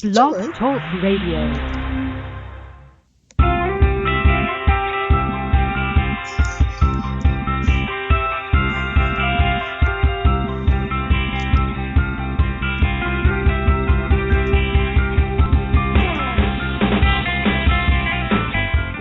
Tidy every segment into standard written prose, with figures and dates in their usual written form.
Blog Talk Radio.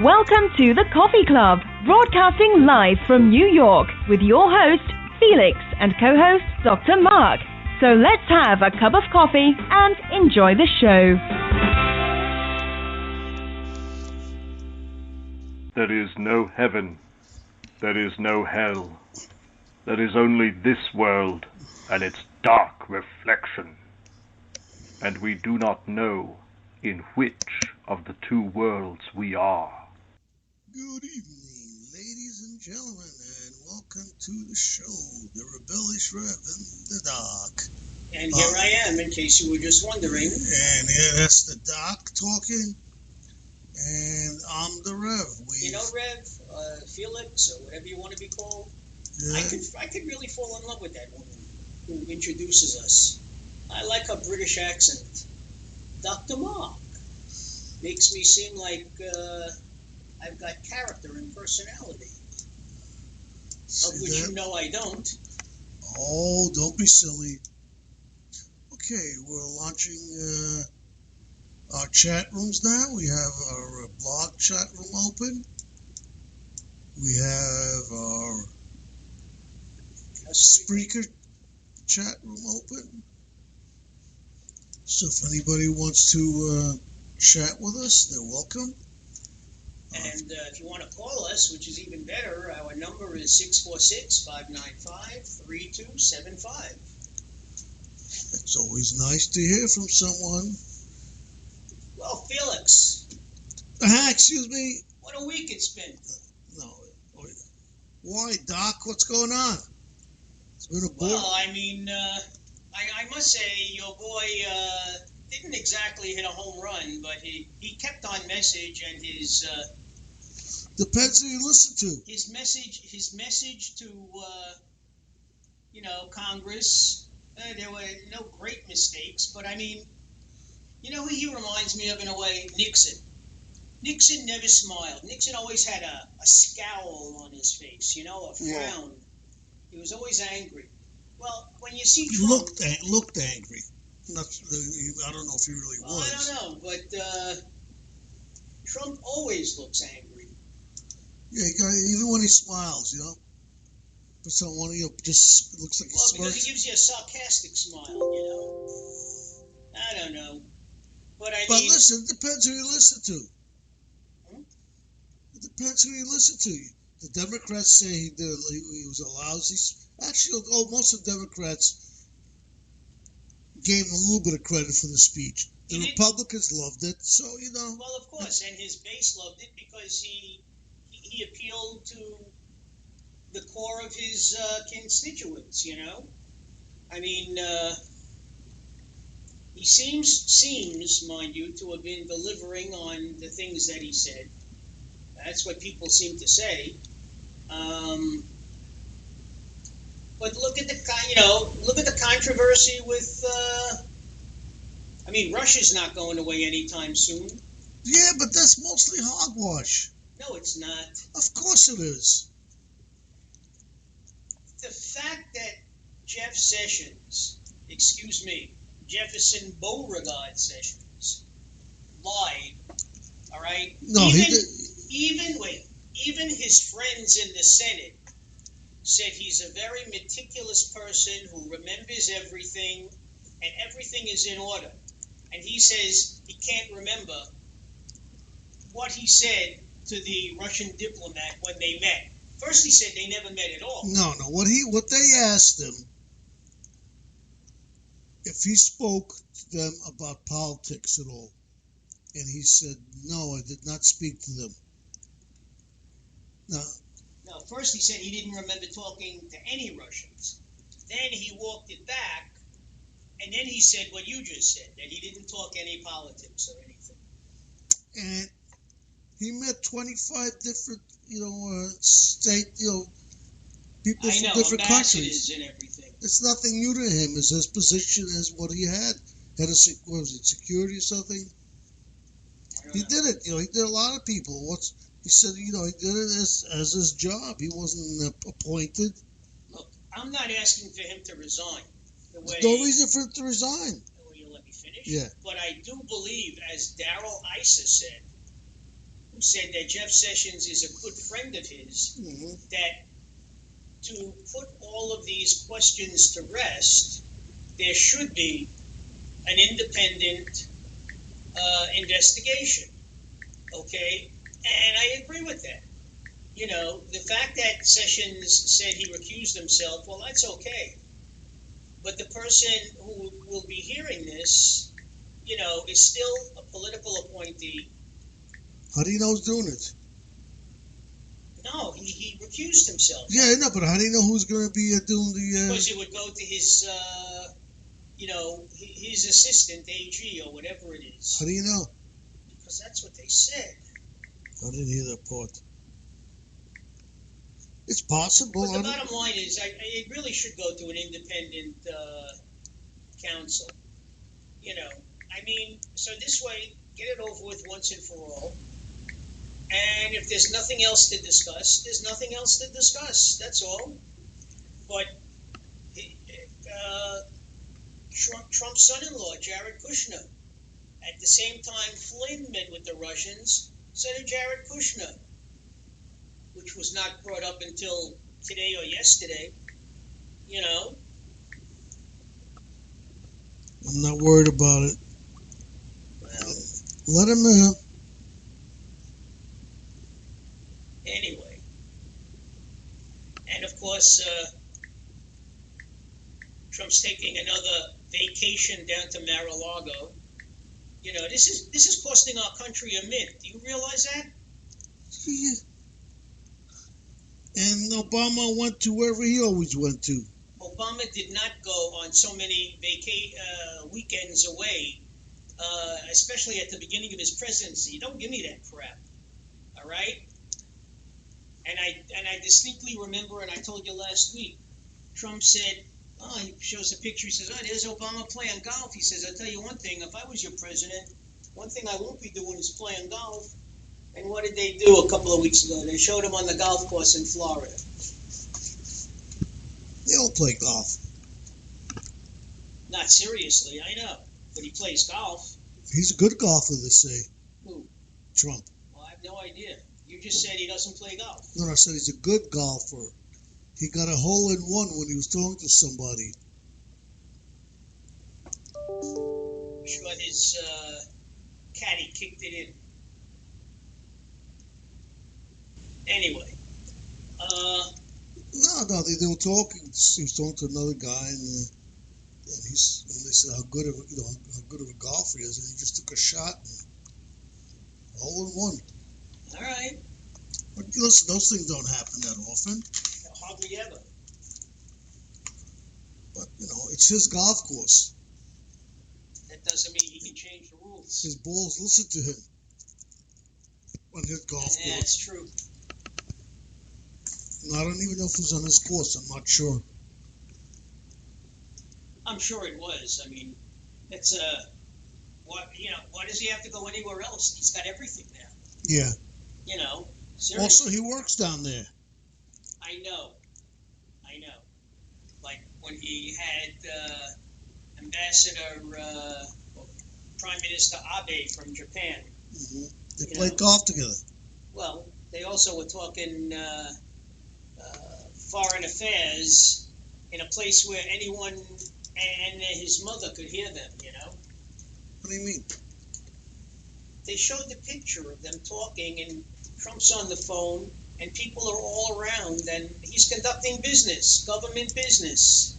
Welcome to the Coffee Club, broadcasting live from New York with your host, Felix, and co-host, Dr. Mark. So let's have a cup of coffee and enjoy the show. There is no heaven. There is no hell. There is only this world and its dark reflection. And we do not know in which of the two worlds we are. Good evening, ladies and gentlemen, and welcome to the show, The Rebellious Rev and the Doc. And here I am, in case you were just wondering. And yeah, that's the Doc talking, and I'm the Rev. You know, Rev, Felix, or whatever you want to be called, yeah. I could really fall in love with that woman who introduces us. I like her British accent. Dr. Mark makes me seem like I've got character and personality, of which you know I don't. Oh, don't be silly. Okay, we're launching our chat rooms now. We have our blog chat room open. We have our Spreaker chat room open. So if anybody wants to chat with us, they're welcome. And if you want to call us, which is even better, our number is 646-595-3275. It's always nice to hear from someone. Well, Felix. Excuse me? What a week it's been. No. Why, Doc? What's going on? It's been a bore. Well, I mean, I must say your boy didn't exactly hit a home run, but he kept on message, and his... depends who you listen to. His message to, Congress, there were no great mistakes, but I mean, you know who he reminds me of in a way? Nixon. Nixon never smiled. Nixon always had a scowl on his face, a frown. Yeah. He was always angry. Well, when you see Trump... He looked angry. I don't know if he really was. I don't know, but Trump always looks angry. Yeah, even when he smiles, But someone, just looks like he smirks. Because he gives you a sarcastic smile, I don't know. But listen, it depends who you listen to. It depends who you listen to. The Democrats say he was a lousy... Actually, most of the Democrats gave him a little bit of credit for the speech. The Republicans loved it, so, Well, of course, and his base loved it because he appealed to the core of his constituents, I mean, he seems, mind you, to have been delivering on the things that he said. That's what people seem to say. But look at the controversy with. Russia's not going away anytime soon. Yeah, but that's mostly hogwash. No, it's not. Of course it is. The fact that Jefferson Beauregard Sessions lied. All right. No, Even his friends in the Senate said he's a very meticulous person who remembers everything, and everything is in order. And he says he can't remember what he said to the Russian diplomat when they met. First he said they never met at all. No. What they asked him, if he spoke to them about politics at all, and he said, no, I did not speak to them. No, first he said he didn't remember talking to any Russians. Then he walked it back, and then he said what you just said, that he didn't talk any politics or anything. And he met 25 different, state, people from different countries. And everything. It's nothing new to him. It's his position as what he had. head of what was it, security or something? He did it. He did a lot of people. He said? He did it as his job. He wasn't appointed. Look, I'm not asking for him to resign. There's no reason for him to resign. Will you let me finish? Yeah. But I do believe, as Daryl Issa said, who said that Jeff Sessions is a good friend of his, that to put all of these questions to rest, there should be an independent investigation. Okay? And I agree with that. The fact that Sessions said he recused himself, well, that's okay. But the person who will be hearing this, is still a political appointee. How do you know who's doing it? No, he recused himself. Yeah, I know, but how do you know who's going to be doing the... Because it would go to his, his assistant, AG, or whatever it is. How do you know? Because that's what they said. I didn't hear that part. It's possible. But the bottom line is, it really should go to an independent counsel. So this way, get it over with once and for all. And if there's nothing else to discuss, there's nothing else to discuss. That's all. But Trump's son-in-law, Jared Kushner, at the same time Flynn met with the Russians, so did Jared Kushner, which was not brought up until today or yesterday. I'm not worried about it. Well, let him... Anyway. And of course, Trump's taking another vacation down to Mar-a-Lago. This is costing our country a mint. Do you realize that? Yeah. And Obama went to wherever he always went to. Obama did not go on so many weekends away, especially at the beginning of his presidency. Don't give me that crap. All right? And I distinctly remember, and I told you last week, Trump said, he shows a picture, he says, there's Obama playing golf. He says, I'll tell you one thing, if I was your president, one thing I won't be doing is playing golf. And what did they do a couple of weeks ago? They showed him on the golf course in Florida. They all play golf. Not seriously, I know. But he plays golf. He's a good golfer, they say. Who? Trump. Well, I have no idea. You just said he doesn't play golf. No, I said he's a good golfer. He got a hole in one when he was talking to somebody. I'm sure his caddy kicked it in. Anyway. No, they were talking. He was talking to another guy, and they said how good of a golfer he is, and he just took a shot, and hole in one. All right. But listen, those things don't happen that often. Hardly ever. But it's his golf course. That doesn't mean he can change the rules. His balls listen to him on his golf course. That's true. I don't even know if it was on his course. I'm not sure. I'm sure it was. I mean, it's why does he have to go anywhere else? He's got everything there. Yeah. Seriously. Also, he works down there. I know. Like when he had Ambassador, Prime Minister Abe from Japan. Mm-hmm. They played golf together. Well, they also were talking foreign affairs in a place where anyone and his mother could hear them, What do you mean? They showed the picture of them talking, and Trump's on the phone, and people are all around, and he's conducting business, government business.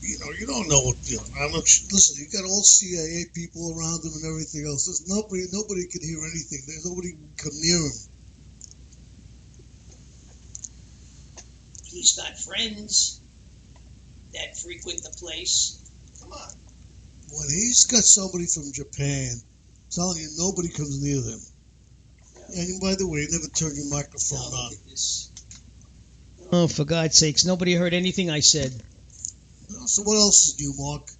Yeah. You don't know what. Listen, you got all CIA people around him and everything else. There's nobody can hear anything. There's nobody can come near him. He's got friends that frequent the place. Come on. When he's got somebody from Japan, I'm telling you, nobody comes near them. Yeah. And by the way, never turn your microphone on. Oh, for God's sakes, nobody heard anything I said. So what else is new, Mark?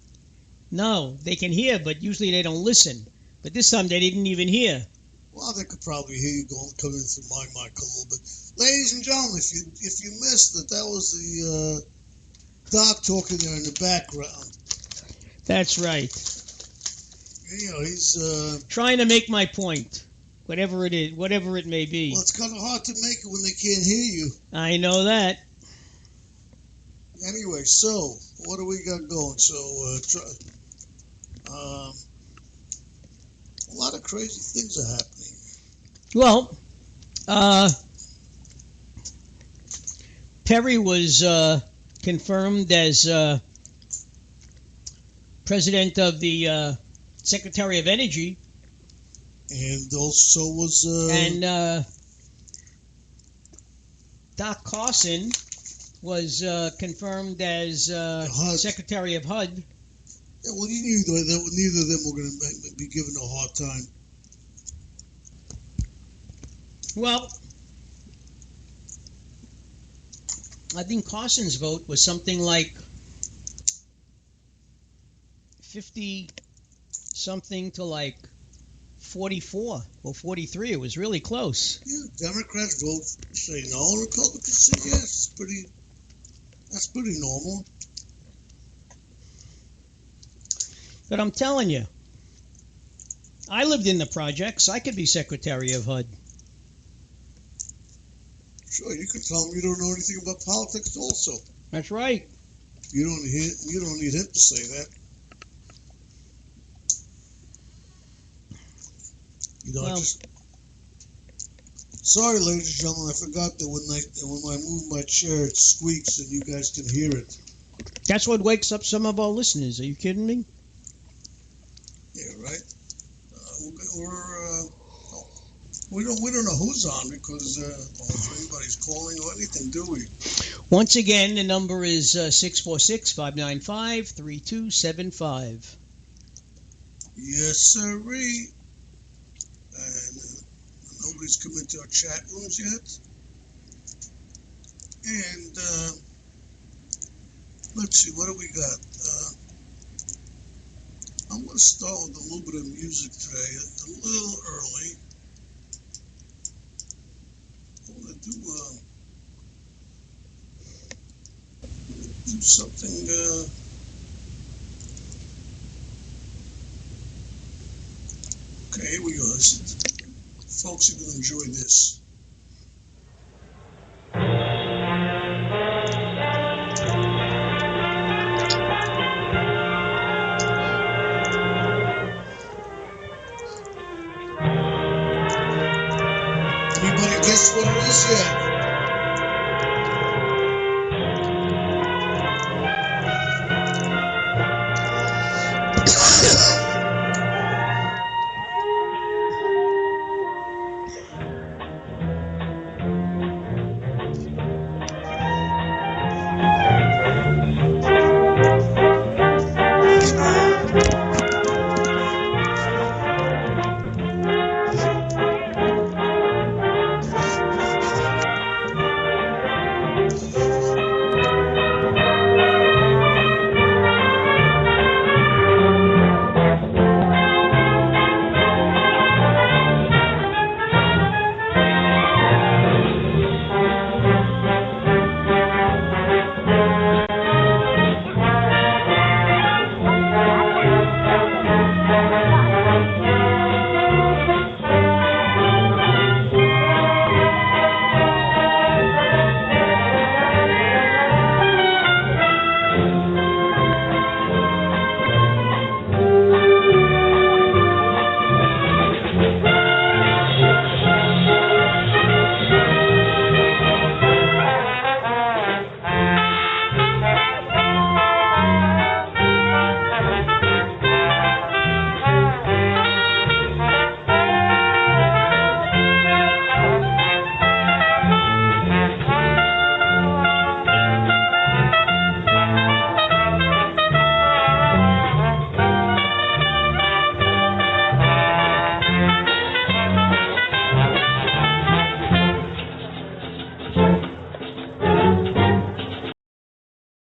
No, they can hear, but usually they don't listen. But this time they didn't even hear. Well, they could probably hear you coming through my mic a little bit. Ladies and gentlemen, if you missed it, that was the Doc talking there in the background. That's right. You know, he's trying to make my point, whatever it is, whatever it may be. Well, it's kind of hard to make it when they can't hear you. I know that. Anyway, so what do we got going? So, a lot of crazy things are happening. Well, Perry was confirmed as president of the Secretary of Energy. And also was... and Doc Carson was confirmed as Secretary of HUD. Yeah, well, you knew that neither of them were going to be given a hard time. Well, I think Carson's vote was something like 50-something to like 44 or 43. It was really close. Yeah, Democrats vote say no, Republicans say yes. That's pretty normal. But I'm telling you, I lived in the projects. I could be Secretary of HUD. Sure, you can tell him you don't know anything about politics also. That's right. You don't need him to say that. You know, sorry, ladies and gentlemen, I forgot that when I move my chair, it squeaks and you guys can hear it. That's what wakes up some of our listeners. Are you kidding me? Yeah, right. We don't know who's on because if anybody's calling or anything, do we? Once again, the number is 646-595-3275. Yes, sirree. And nobody's come into our chat rooms yet. And let's see, what do we got? I'm going to start with a little bit of music today, a little early. I'm going to do something. Okay, here we go. Folks are going to enjoy this. Anybody guess what it is yet?